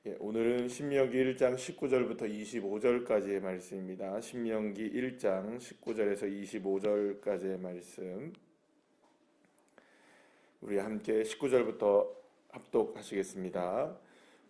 오늘은 신명기 1장 19절부터 25절까지의 말씀입니다. 신명기 1장 19절에서 25절까지의 말씀. 우리 함께 19절부터 합독하시겠습니다.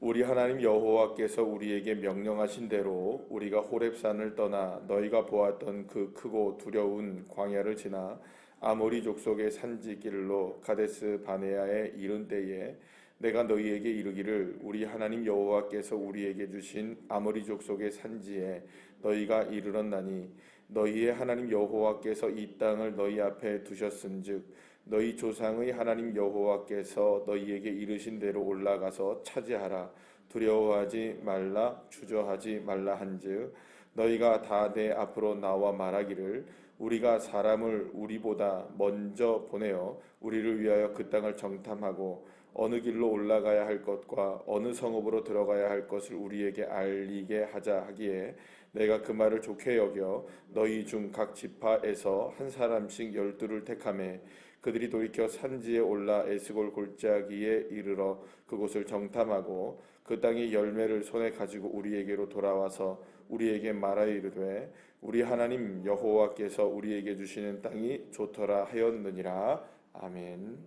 우리 하나님 여호와께서 우리에게 명령하신 대로 우리가 호렙산을 떠나 너희가 보았던 그 크고 두려운 광야를 지나 아모리 족속의 산지길로 가데스 바네아에 이른 때에 내가 너희에게 이르기를 우리 하나님 여호와께서 우리에게 주신 아모리 족속의 산지에 너희가 이르렀나니 너희의 하나님 여호와께서 이 땅을 너희 앞에 두셨은즉 너희 조상의 하나님 여호와께서 너희에게 이르신 대로 올라가서 차지하라. 두려워하지 말라 주저하지 말라 한즉 너희가 다 내 앞으로 나와 말하기를 우리가 사람을 우리보다 먼저 보내어 우리를 위하여 그 땅을 정탐하고 어느 길로 올라가야 할 것과 어느 성읍으로 들어가야 할 것을 우리에게 알리게 하자 하기에 내가 그 말을 좋게 여겨 너희 중 각 지파에서 한 사람씩 12를 택하매 그들이 돌이켜 산지에 올라 에스골 골짜기에 이르러 그곳을 정탐하고 그 땅의 열매를 손에 가지고 우리에게로 돌아와서 우리에게 말하여 이르되 우리 하나님 여호와께서 우리에게 주시는 땅이 좋더라 하였느니라. 아멘.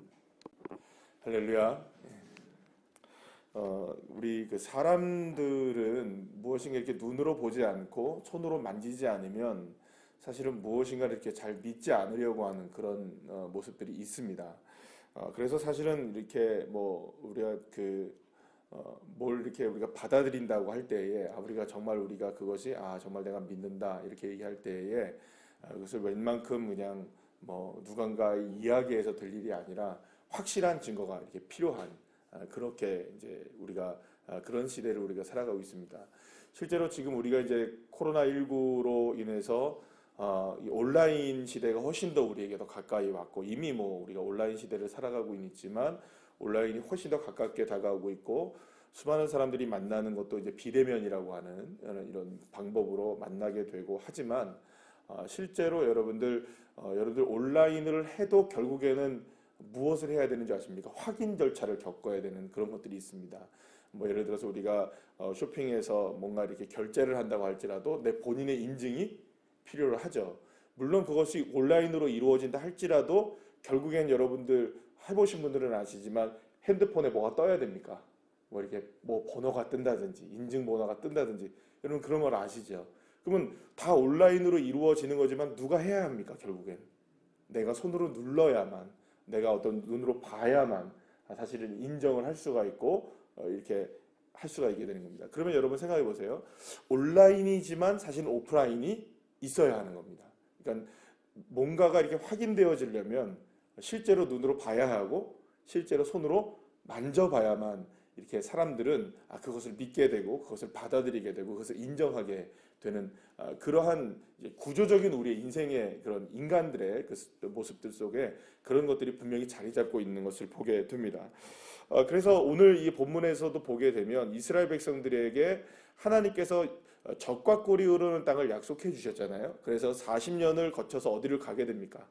할렐루야. 우리 그 사람들은 무엇인가 이렇게 눈으로 보지 않고 손으로 만지지 않으면 사실은 무엇인가 이렇게 잘 믿지 않으려고 하는 그런 모습들이 있습니다. 그래서 사실은 이렇게 뭐 우리가 뭘 이렇게 우리가 받아들인다고 할 때에 우리가 정말 우리가 그것이 정말 내가 믿는다 이렇게 얘기할 때에 그것을 웬만큼 그냥 뭐 누군가의 이야기에서 들 일이 아니라 확실한 증거가 이렇게 필요한 그렇게 이제 우리가 그런 시대를 우리가 살아가고 있습니다. 실제로 지금 우리가 이제 코로나19로 인해서 이 온라인 시대가 훨씬 더 우리에게 더 가까이 왔고 이미 뭐 우리가 온라인 시대를 살아가고 있지만 온라인이 훨씬 더 가깝게 다가오고 있고 수많은 사람들이 만나는 것도 이제 비대면이라고 하는 이런 방법으로 만나게 되고 하지만 실제로 여러분들 온라인을 해도 결국에는 무엇을 해야 되는지 아십니까? 확인 절차를 겪어야 되는 그런 것들이 있습니다. 뭐 예를 들어서 우리가 쇼핑에서 뭔가 이렇게 결제를 한다고 할지라도 내 본인의 인증이 필요로 하죠. 물론 그것이 온라인으로 이루어진다 할지라도 결국엔 여러분들 해보신 분들은 아시지만 핸드폰에 뭐가 떠야 됩니까? 뭐 이렇게 뭐 번호가 뜬다든지 인증번호가 뜬다든지 여러분 그런 걸 아시죠? 그러면 다 온라인으로 이루어지는 거지만 누가 해야 합니까? 결국엔 내가 손으로 눌러야만 내가 어떤 눈으로 봐야만 사실은 인정을 할 수가 있고 이렇게 할 수가 있게 되는 겁니다. 그러면 여러분 생각해 보세요. 온라인이지만 사실은 오프라인이 있어야 하는 겁니다. 그러니까 뭔가가 이렇게 확인되어지려면 실제로 눈으로 봐야 하고 실제로 손으로 만져봐야만 이렇게 사람들은 그것을 믿게 되고 그것을 받아들이게 되고 그것을 인정하게 되는 그러한 구조적인 우리의 인생의 그런 인간들의 그 모습들 속에 그런 것들이 분명히 자리 잡고 있는 것을 보게 됩니다. 그래서 오늘 이 본문에서도 보게 되면 이스라엘 백성들에게 하나님께서 적과 꿀이 흐르는 땅을 약속해 주셨잖아요. 그래서 40년을 거쳐서 어디를 가게 됩니까?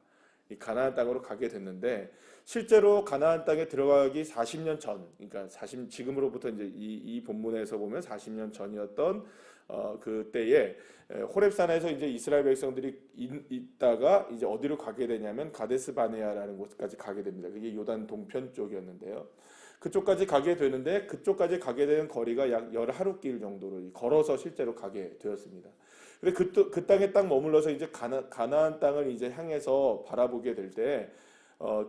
이 가나안 땅으로 가게 됐는데 실제로 가나안 땅에 들어가기 40년 전, 그러니까 지금으로부터 이제 이 본문에서 보면 40년 전이었던 그때에 호렙산에서 이제 이스라엘 백성들이 있다가 이제 어디로 가게 되냐면 가데스 바네아라는 곳까지 가게 됩니다. 그게 요단 동편 쪽이었는데요. 그쪽까지 가게 되는데 그쪽까지 가게 되는 거리가 약 열하루길 정도로 걸어서 실제로 가게 되었습니다. 근데 그 땅에 딱 머물러서 이제 가나안 땅을 이제 향해서 바라보게 될 때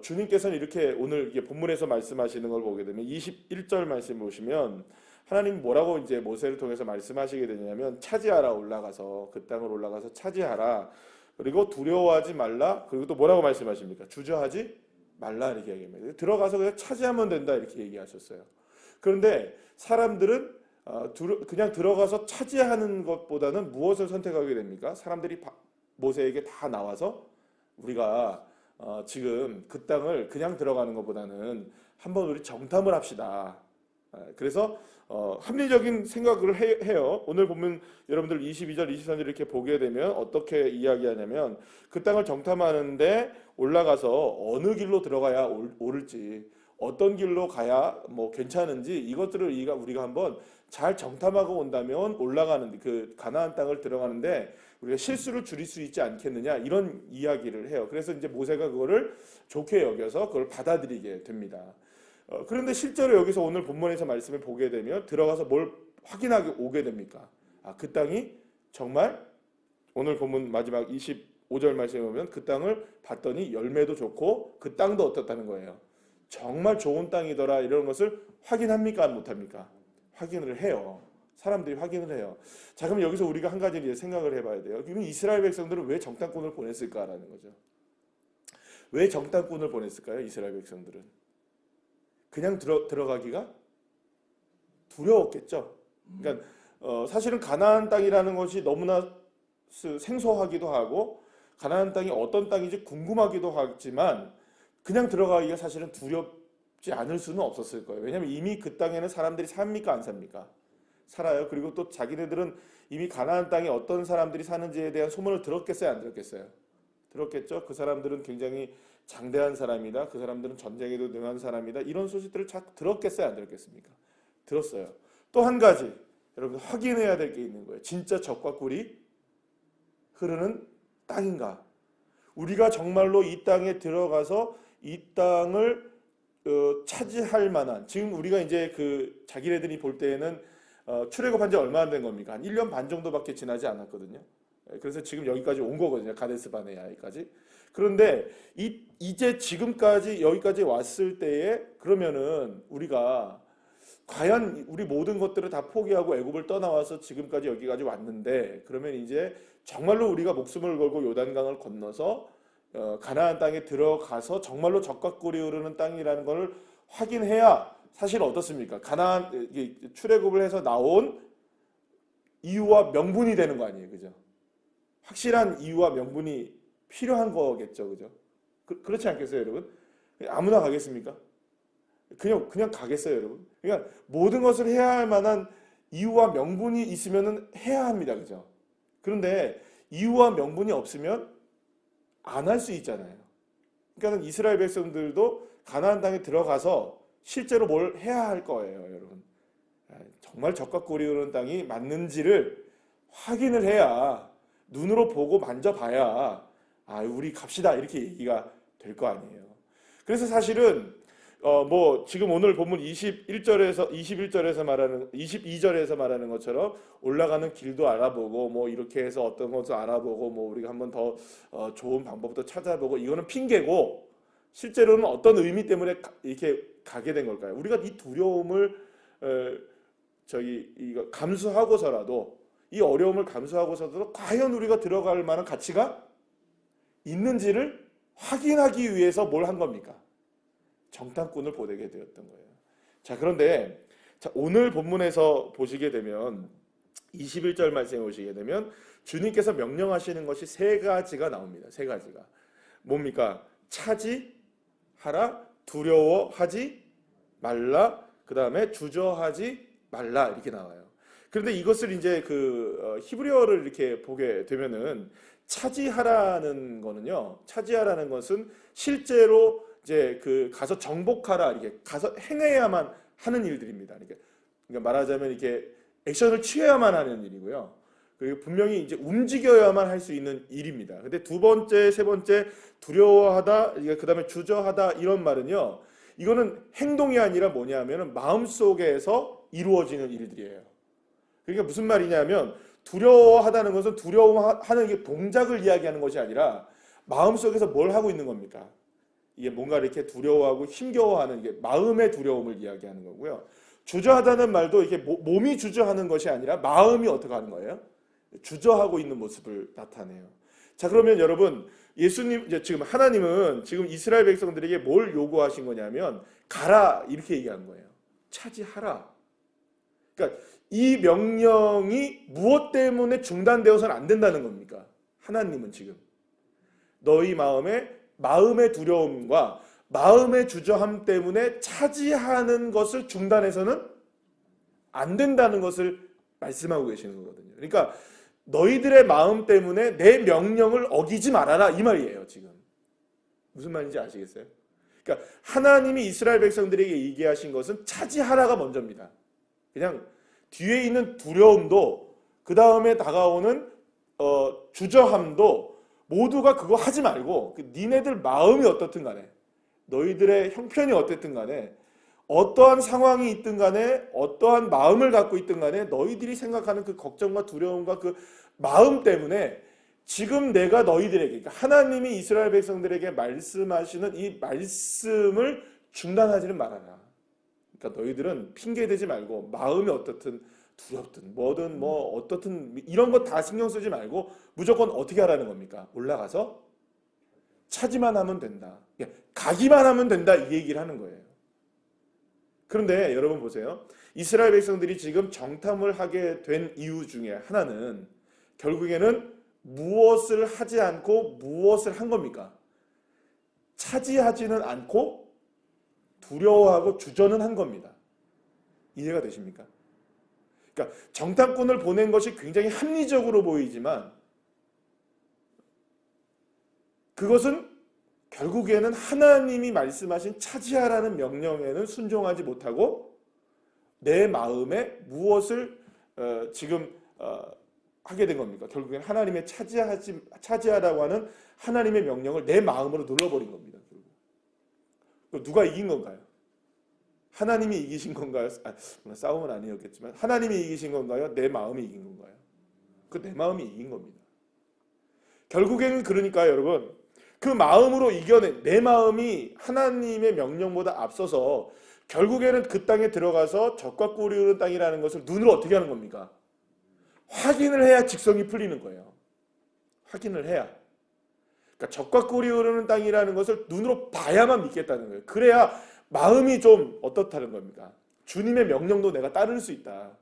주님께서는 이렇게 오늘 이게 본문에서 말씀하시는 걸 보게 되면 21절 말씀 보시면 하나님 뭐라고 이제 모세를 통해서 말씀하시게 되냐면 차지하라 올라가서 그 땅을 올라가서 차지하라 그리고 두려워하지 말라 그리고 또 뭐라고 말씀하십니까? 주저하지 말라 이렇게 얘기합니다. 들어가서 그냥 차지하면 된다 이렇게 얘기하셨어요. 그런데 사람들은 그냥 들어가서 차지하는 것보다는 무엇을 선택하게 됩니까? 사람들이 모세에게 다 나와서 우리가 지금 그 땅을 그냥 들어가는 것보다는 한번 우리 정탐을 합시다. 그래서 합리적인 생각을 해요. 오늘 보면 여러분들 22절, 23절 이렇게 보게 되면 어떻게 이야기하냐면 그 땅을 정탐하는데 올라가서 어느 길로 들어가야 옳을지 어떤 길로 가야 뭐 괜찮은지 이것들을 우리가 한번 잘 정탐하고 온다면 올라가는 그 가나안 땅을 들어가는데 우리가 실수를 줄일 수 있지 않겠느냐 이런 이야기를 해요. 그래서 이제 모세가 그거를 좋게 여겨서 그걸 받아들이게 됩니다. 그런데 실제로 여기서 오늘 본문에서 말씀을 보게 되면 들어가서 뭘 확인하게 오게 됩니까? 그 땅이 정말 오늘 본문 마지막 25절 말씀에 보면 그 땅을 봤더니 열매도 좋고 그 땅도 어떻다는 거예요. 정말 좋은 땅이더라 이런 것을 확인합니까? 못합니까? 확인을 해요. 사람들이 확인을 해요. 자, 그럼 여기서 우리가 한 가지를 이제 생각을 해봐야 돼요. 그럼 이스라엘 백성들은 왜 정탐꾼을 보냈을까라는 거죠. 왜 정탐꾼을 보냈을까요? 이스라엘 백성들은 그냥 들어가기가 두려웠겠죠. 그러니까 사실은 가나안 땅이라는 것이 너무나 생소하기도 하고 가나안 땅이 어떤 땅인지 궁금하기도 하지만 그냥 들어가기가 사실은 두렵지 않을 수는 없었을 거예요. 왜냐하면 이미 그 땅에는 사람들이 삽니까 안 삽니까? 살아요. 그리고 또 자기네들은 이미 가나안 땅에 어떤 사람들이 사는지에 대한 소문을 들었겠어요? 안 들었겠어요? 들었겠죠. 그 사람들은 굉장히 장대한 사람이다. 그 사람들은 전쟁에도 능한 사람이다. 이런 소식들을 잘 들었겠어요? 안 들었겠습니까? 들었어요. 또 한 가지 여러분 확인해야 될 게 있는 거예요. 진짜 젖과 꿀이 흐르는 땅인가? 우리가 정말로 이 땅에 들어가서 이 땅을 차지할 만한 지금 우리가 이제 그 자기네들이 볼 때에는 출애굽한 지 얼마 안 된 겁니까? 한 1년 반 정도밖에 지나지 않았거든요. 그래서 지금 여기까지 온 거거든요. 가데스 바네아까지. 그런데 이제 지금까지 여기까지 왔을 때에 그러면은 우리가 과연 우리 모든 것들을 다 포기하고 애굽을 떠나와서 지금까지 여기까지 왔는데 그러면 이제 정말로 우리가 목숨을 걸고 요단강을 건너서 가나안 땅에 들어가서 정말로 젖과 꿀이 흐르는 땅이라는 걸 확인해야 사실 어떻습니까? 가나안 출애굽을 해서 나온 이유와 명분이 되는 거 아니에요, 그죠? 확실한 이유와 명분이 필요한 거겠죠, 그죠? 그렇지 않겠어요, 여러분? 아무나 가겠습니까? 그냥 가겠어요, 여러분? 그러니까 모든 것을 해야 할 만한 이유와 명분이 있으면 해야 합니다, 그죠? 그런데 이유와 명분이 없으면 안 할 수 있잖아요. 그러니까 이스라엘 백성들도 가나안 땅에 들어가서 실제로 뭘 해야 할 거예요, 여러분. 정말 젖과 꿀이 흐르는 땅이 맞는지를 확인을 해야 눈으로 보고 만져봐야 우리 갑시다 이렇게 얘기가 될 거 아니에요. 그래서 사실은 뭐 지금 오늘 본문 21절에서 말하는 22절에서 말하는 것처럼 올라가는 길도 알아보고 뭐 이렇게 해서 어떤 것을 알아보고 뭐 우리가 한번 더 좋은 방법도 찾아보고 이거는 핑계고 실제로는 어떤 의미 때문에 이렇게 가게 된 걸까요? 우리가 이 두려움을 이거 감수하고서라도 이 어려움을 감수하고서도 과연 우리가 들어갈 만한 가치가 있는지를 확인하기 위해서 뭘 한 겁니까? 정탐꾼을 보내게 되었던 거예요. 자, 그런데 오늘 본문에서 보시게 되면 21절 말씀에 보시게 되면 주님께서 명령하시는 것이 세 가지가 나옵니다. 세 가지가. 뭡니까? 차지하라, 두려워하지 말라, 그 다음에 주저하지 말라 이렇게 나와요. 그런데 이것을 이제 히브리어를 이렇게 보게 되면은 차지하라는 거는요. 차지하라는 것은 실제로 이제 가서 정복하라 이렇게 가서 행해야만 하는 일들입니다. 그러니까 말하자면 이렇게 액션을 취해야만 하는 일이고요. 그리고 분명히 이제 움직여야만 할 수 있는 일입니다. 근데 두 번째, 세 번째 두려워하다, 그다음에 주저하다 이런 말은요. 이거는 행동이 아니라 뭐냐면은 마음속에서 이루어지는 일들이에요. 그러니까 무슨 말이냐면 두려워하다는 것은 두려워하는 게 동작을 이야기하는 것이 아니라 마음속에서 뭘 하고 있는 겁니까? 이게 뭔가 이렇게 두려워하고 힘겨워하는 게 마음의 두려움을 이야기하는 거고요. 주저하다는 말도 이렇게 몸이 주저하는 것이 아니라 마음이 어떻게 하는 거예요? 주저하고 있는 모습을 나타내요. 자, 그러면 여러분 예수님 지금 하나님은 지금 이스라엘 백성들에게 뭘 요구하신 거냐면 가라 이렇게 얘기하는 거예요. 차지하라. 그러니까 이 명령이 무엇 때문에 중단되어서는 안 된다는 겁니까? 하나님은 지금 너희 마음의 두려움과 마음의 주저함 때문에 차지하는 것을 중단해서는 안 된다는 것을 말씀하고 계시는 거거든요. 그러니까 너희들의 마음 때문에 내 명령을 어기지 말아라 이 말이에요. 지금 무슨 말인지 아시겠어요? 그러니까 하나님이 이스라엘 백성들에게 얘기하신 것은 차지하라가 먼저입니다. 그냥 뒤에 있는 두려움도 그 다음에 다가오는 주저함도 모두가 그거 하지 말고 니네들 마음이 어떻든 간에 너희들의 형편이 어떻든 간에 어떠한 상황이 있든 간에 어떠한 마음을 갖고 있든 간에 너희들이 생각하는 그 걱정과 두려움과 그 마음 때문에 지금 내가 너희들에게 그러니까 하나님이 이스라엘 백성들에게 말씀하시는 이 말씀을 중단하지는 말아라. 그러니까 너희들은 핑계대지 말고 마음이 어떻든 두렵든 뭐든 뭐 어떻든 이런 거 다 신경 쓰지 말고 무조건 어떻게 하라는 겁니까? 올라가서 차지만 하면 된다. 가기만 하면 된다 이 얘기를 하는 거예요. 그런데 여러분 보세요. 이스라엘 백성들이 지금 정탐을 하게 된 이유 중에 하나는 결국에는 무엇을 하지 않고 무엇을 한 겁니까? 차지하지는 않고 두려워하고 주저는 한 겁니다. 이해가 되십니까? 그러니까 정탐꾼을 보낸 것이 굉장히 합리적으로 보이지만 그것은 결국에는 하나님이 말씀하신 차지하라는 명령에는 순종하지 못하고 내 마음에 무엇을 지금 하게 된 겁니까? 결국에는 하나님의 차지하라고 하는 하나님의 명령을 내 마음으로 눌러버린 겁니다. 결국. 누가 이긴 건가요? 하나님이 이기신 건가요? 싸움은 아니었겠지만 하나님이 이기신 건가요? 내 마음이 이긴 건가요? 그 내 마음이 이긴 겁니다. 결국에는 그러니까 여러분 그 마음으로 이겨낸 내 마음이 하나님의 명령보다 앞서서 결국에는 그 땅에 들어가서 젖과 꿀이 흐르는 땅이라는 것을 눈으로 어떻게 하는 겁니까? 확인을 해야 직성이 풀리는 거예요. 확인을 해야. 그러니까 젖과 꿀이 흐르는 땅이라는 것을 눈으로 봐야만 믿겠다는 거예요. 그래야 마음이 좀 어떻다는 겁니까? 주님의 명령도 내가 따를 수 있다.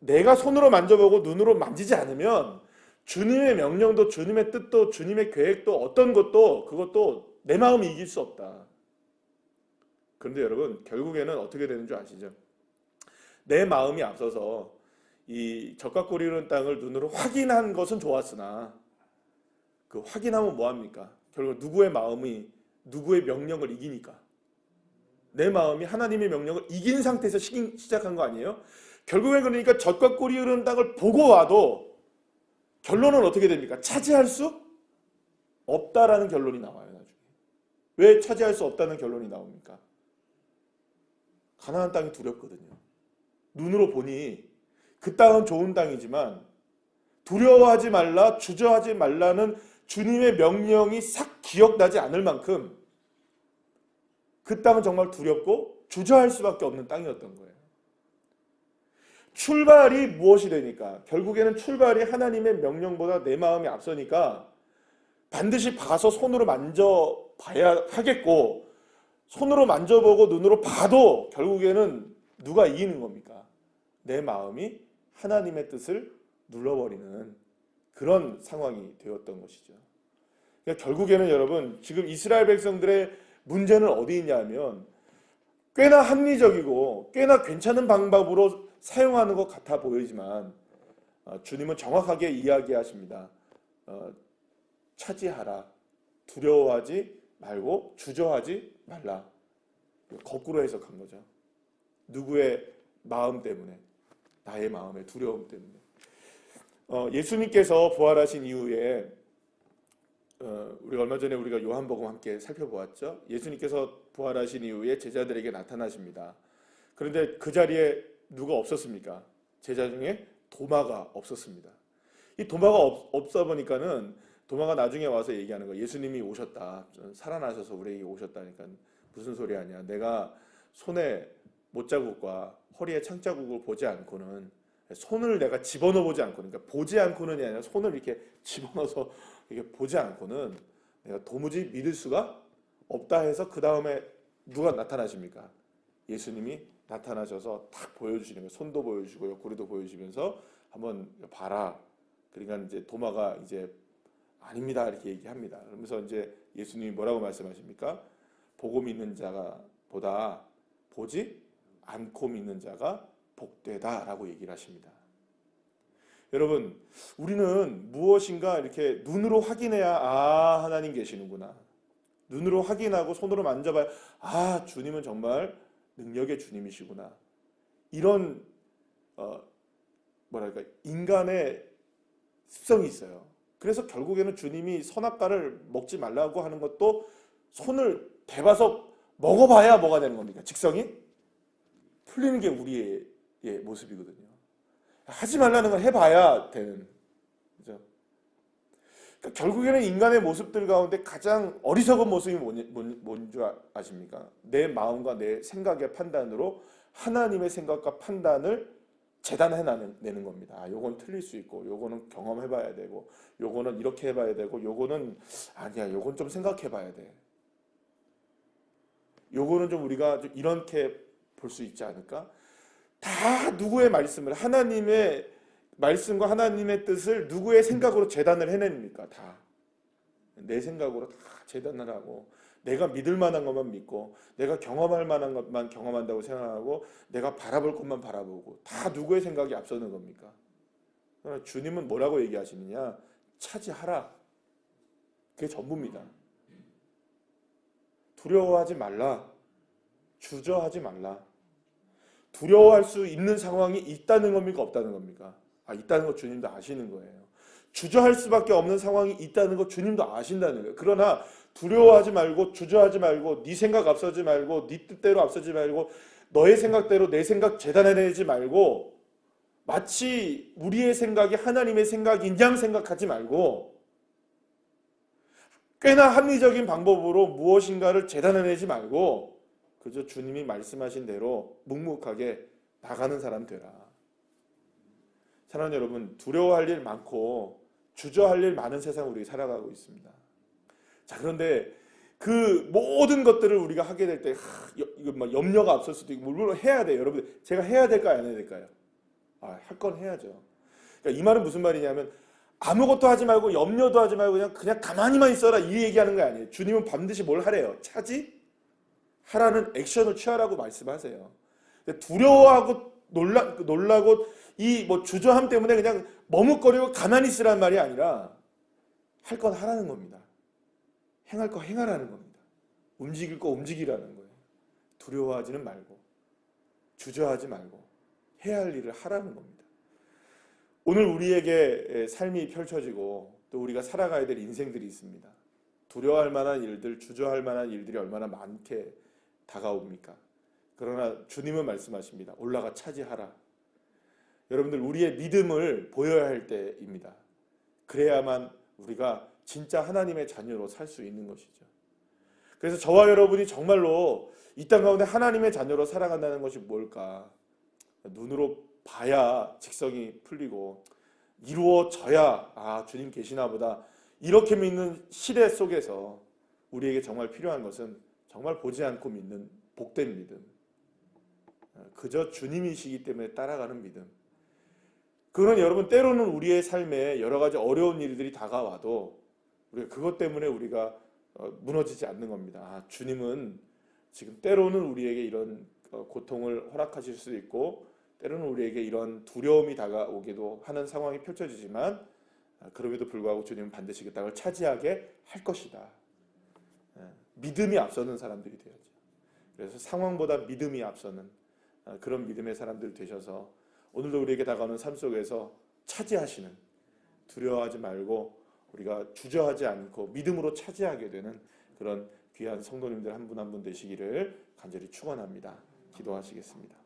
내가 손으로 만져보고 눈으로 만지지 않으면 주님의 명령도 주님의 뜻도 주님의 계획도 어떤 것도 그것도 내 마음이 이길 수 없다. 그런데 여러분 결국에는 어떻게 되는 줄 아시죠? 내 마음이 앞서서 이 젖과 꿀이 흐르는 땅을 눈으로 확인한 것은 좋았으나 그 확인하면 뭐합니까? 결국 누구의 마음이 누구의 명령을 이기니까 내 마음이 하나님의 명령을 이긴 상태에서 시작한 거 아니에요? 결국에 그러니까 젖과 꿀이 흐르는 땅을 보고 와도 결론은 어떻게 됩니까? 차지할 수 없다라는 결론이 나와요. 나중에. 왜 차지할 수 없다는 결론이 나옵니까? 가나안 땅이 두렵거든요. 눈으로 보니 그 땅은 좋은 땅이지만 두려워하지 말라, 주저하지 말라는 주님의 명령이 싹 기억나지 않을 만큼 그 땅은 정말 두렵고 주저할 수밖에 없는 땅이었던 거예요. 출발이 무엇이 되니까? 결국에는 출발이 하나님의 명령보다 내 마음이 앞서니까 반드시 봐서 손으로 만져봐야 하겠고 손으로 만져보고 눈으로 봐도 결국에는 누가 이기는 겁니까? 내 마음이 하나님의 뜻을 눌러버리는 그런 상황이 되었던 것이죠. 그러니까 결국에는 여러분 지금 이스라엘 백성들의 문제는 어디 있냐면 꽤나 합리적이고 꽤나 괜찮은 방법으로 사용하는 것 같아 보이지만 주님은 정확하게 이야기하십니다. 차지하라. 두려워하지 말고 주저하지 말라. 거꾸로 해석한 거죠. 누구의 마음 때문에? 나의 마음의 두려움 때문에. 예수님께서 부활하신 이후에 우리가 얼마 전에 우리가 요한복음 함께 살펴보았죠. 예수님께서 부활하신 이후에 제자들에게 나타나십니다. 그런데 그 자리에 누가 없었습니까? 제자 중에 도마가 없었습니다. 이 도마가 없어 보니까는 도마가 나중에 와서 얘기하는 거예요. 예수님이 오셨다. 살아나셔서 우리에게 오셨다니까 무슨 소리 하냐. 내가 손에 못자국과 허리에 창자국을 보지 않고는 손을 내가 집어넣어 보지 않고는 그러니까 보지 않고는이 아니라 손을 이렇게 집어넣어서 이렇게 보지 않고는 내가 도무지 믿을 수가 없다 해서 그 다음에 누가 나타나십니까? 예수님이 나타나셔서 탁 보여주시는 거예요. 손도 보여주시고 옆구리도 보여주시면서 한번 봐라. 그러니까 이제 도마가 이제 아닙니다 이렇게 얘기합니다. 그러면서 이제 예수님이 뭐라고 말씀하십니까? 보고 믿는 자가 보다 보지 않고 믿는 자가 복되다라고 얘기를 하십니다. 여러분, 우리는 무엇인가 이렇게 눈으로 확인해야 하나님 계시는구나. 눈으로 확인하고 손으로 만져봐야 아, 주님은 정말 능력의 주님이시구나. 이런 뭐랄까 인간의 습성이 있어요. 그래서 결국에는 주님이 선악과를 먹지 말라고 하는 것도 손을 대봐서 먹어봐야 뭐가 되는 겁니까? 직성이 풀리는 게 우리의 모습이거든요. 하지 말라는 걸 해봐야 되는, 그죠? 그러니까 결국에는 인간의 모습들 가운데 가장 어리석은 모습이 뭔지 아십니까? 내 마음과 내 생각의 판단으로 하나님의 생각과 판단을 재단해내는 겁니다. 아, 요건 틀릴 수 있고, 요거는 경험해봐야 되고, 요거는 이렇게 해봐야 되고, 요거는 아니야, 요건 좀 생각해봐야 돼. 요거는 좀 우리가 좀 이렇게 볼 수 있지 않을까? 다 누구의 말씀을, 하나님의 말씀과 하나님의 뜻을 누구의 생각으로 재단을 해냅니까? 다 내 생각으로 다 재단을 하고, 내가 믿을 만한 것만 믿고, 내가 경험할 만한 것만 경험한다고 생각하고, 내가 바라볼 것만 바라보고, 다 누구의 생각이 앞서는 겁니까? 그러나 주님은 뭐라고 얘기하시느냐? 차지하라. 그게 전부입니다. 두려워하지 말라. 주저하지 말라. 두려워할 수 있는 상황이 있다는 겁니까? 없다는 겁니까? 아, 있다는 거 주님도 아시는 거예요. 주저할 수밖에 없는 상황이 있다는 거 주님도 아신다는 거예요. 그러나 두려워하지 말고 주저하지 말고 네 생각 앞서지 말고 네 뜻대로 앞서지 말고 너의 생각대로 내 생각 재단해내지 말고 마치 우리의 생각이 하나님의 생각인 양 생각하지 말고 꽤나 합리적인 방법으로 무엇인가를 재단해내지 말고 그저 주님이 말씀하신 대로 묵묵하게 나가는 사람 되라. 사랑하는 여러분, 두려워할 일 많고 주저할 일 많은 세상 우리 살아가고 있습니다. 자, 그런데 그 모든 것들을 우리가 하게 될 때 이거 막 염려가 앞설 수도 있고 물론 해야 돼요. 여러분, 제가 해야 될까요? 안 해야 될까요? 아, 할 건 해야죠. 그러니까 이 말은 무슨 말이냐면 아무것도 하지 말고 염려도 하지 말고 그냥 가만히만 있어라 이 얘기하는 거 아니에요. 주님은 반드시 뭘 하래요? 하라는 액션을 취하라고 말씀하세요. 두려워하고 놀라고 이 뭐 주저함 때문에 그냥 머뭇거리고 가만히 있으라는 말이 아니라 할 건 하라는 겁니다. 행할 거 행하라는 겁니다. 움직일 거 움직이라는 거예요. 두려워하지는 말고 주저하지 말고 해야 할 일을 하라는 겁니다. 오늘 우리에게 삶이 펼쳐지고 또 우리가 살아가야 될 인생들이 있습니다. 두려워할 만한 일들, 주저할 만한 일들이 얼마나 많게 다가옵니까? 그러나 주님은 말씀하십니다. 올라가 차지하라. 여러분들 우리의 믿음을 보여야 할 때입니다. 그래야만 우리가 진짜 하나님의 자녀로 살 수 있는 것이죠. 그래서 저와 여러분이 정말로 이 땅 가운데 하나님의 자녀로 살아간다는 것이 뭘까? 눈으로 봐야 직성이 풀리고 이루어져야 아, 주님 계시나 보다. 이렇게 믿는 시대 속에서 우리에게 정말 필요한 것은 정말 보지 않고 믿는 복된 믿음. 그저 주님이시기 때문에 따라가는 믿음. 그건 여러분 때로는 우리의 삶에 여러 가지 어려운 일들이 다가와도 우리가 그것 때문에 우리가 무너지지 않는 겁니다. 아, 주님은 지금 때로는 우리에게 이런 고통을 허락하실 수도 있고 때로는 우리에게 이런 두려움이 다가오기도 하는 상황이 펼쳐지지만 그럼에도 불구하고 주님은 반드시 그 땅을 차지하게 할 것이다. 믿음이 앞서는 사람들이 되어야죠. 그래서 상황보다 믿음이 앞서는 그런 믿음의 사람들 되셔서 오늘도 우리에게 다가오는 삶 속에서 차지하시는 두려워하지 말고 우리가 주저하지 않고 믿음으로 차지하게 되는 그런 귀한 성도님들 한 분 한 분 되시기를 간절히 축원합니다. 기도하시겠습니다.